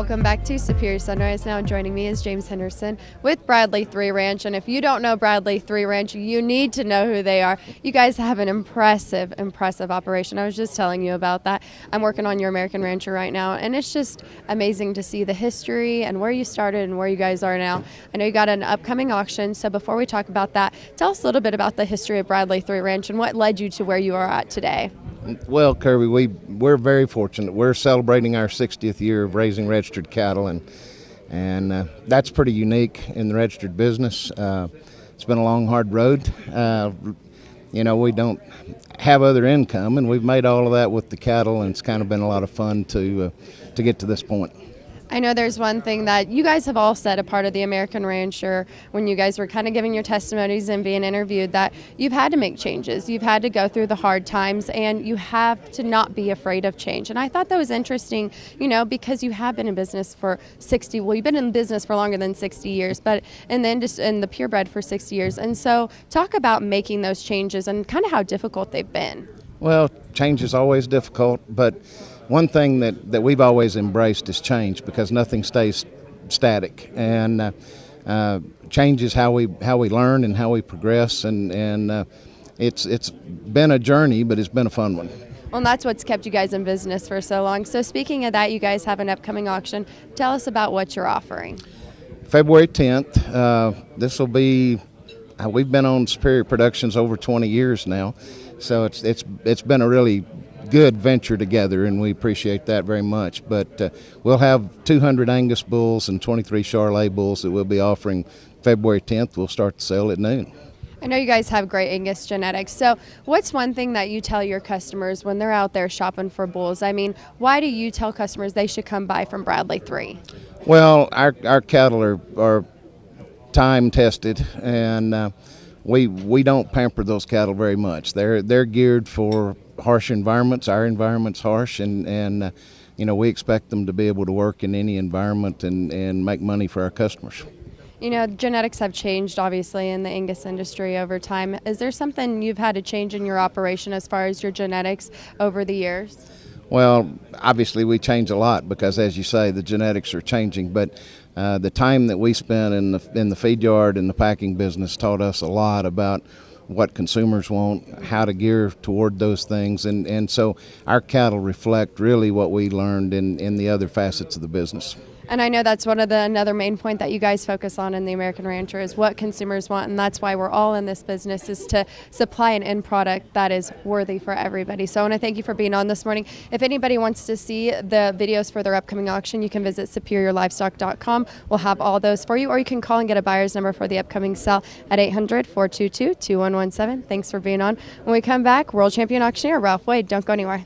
Welcome back to Superior Sunrise. Now joining me is James Henderson with Bradley 3 Ranch. And if you don't know Bradley 3 Ranch, you need to know who they are. You guys have an impressive operation. I was just telling you about that. I'm working on your American Rancher right now, and it's just amazing to see the history and where you started and where you guys are now. I know you got an upcoming auction, so before we talk about that, tell us a little bit about the history of Bradley 3 Ranch and what led you to where you are at today. Well, Kirby, we're very fortunate. We're celebrating our 60th year of raising registered cattle, and that's pretty unique in the registered business. It's been a long, hard road. We don't have other income, and we've made all of that with the cattle, and it's kind of been a lot of fun to get to this point. I know there's one thing that you guys have all said a part of the American Rancher when you guys were kind of giving your testimonies and being interviewed, that you've had to make changes. You've had to go through the hard times, and you have to not be afraid of change. And I thought that was interesting, because you have been in business for you've been in business for longer than 60 years, and then just in the purebred for 60 years. And so talk about making those changes and kind of how difficult they've been. Well, change is always difficult, but one thing that we've always embraced is change, because nothing stays static, and change is how we learn and how we progress, and it's been a journey, but it's been a fun one. Well, and that's what's kept you guys in business for so long. So speaking of that, you guys have an upcoming auction. Tell us about what you're offering. February 10th. This will be. We've been on Superior Productions over 20 years now, so it's been a really good venture together, and we appreciate that very much. But we'll have 200 Angus bulls and 23 Charolais bulls that we'll be offering February 10th. We'll start the sale at noon. I know you guys have great Angus genetics. So what's one thing that you tell your customers when they're out there shopping for bulls? I mean, why do you tell customers they should come buy from Bradley 3? Well, our cattle are time tested, and we don't pamper those cattle very much. They're geared for harsh environments. Our environment's harsh, and we expect them to be able to work in any environment and make money for our customers. Genetics have changed obviously in the Angus industry over time. Is there something you've had to change in your operation as far as your genetics over the years? Well, obviously we change a lot, because as you say, the genetics are changing, but the time that we spent in the feed yard and the packing business taught us a lot about what consumers want, how to gear toward those things, and so our cattle reflect really what we learned in the other facets of the business. And I know that's another main point that you guys focus on in the American Rancher is what consumers want, and that's why we're all in this business, is to supply an end product that is worthy for everybody. So I want to thank you for being on this morning. If anybody wants to see the videos for their upcoming auction, you can visit superiorlivestock.com. We'll have all those for you, or you can call and get a buyer's number for the upcoming sale at 800-422-2117. Thanks for being on. When we come back, World Champion Auctioneer Ralph Wade. Don't go anywhere.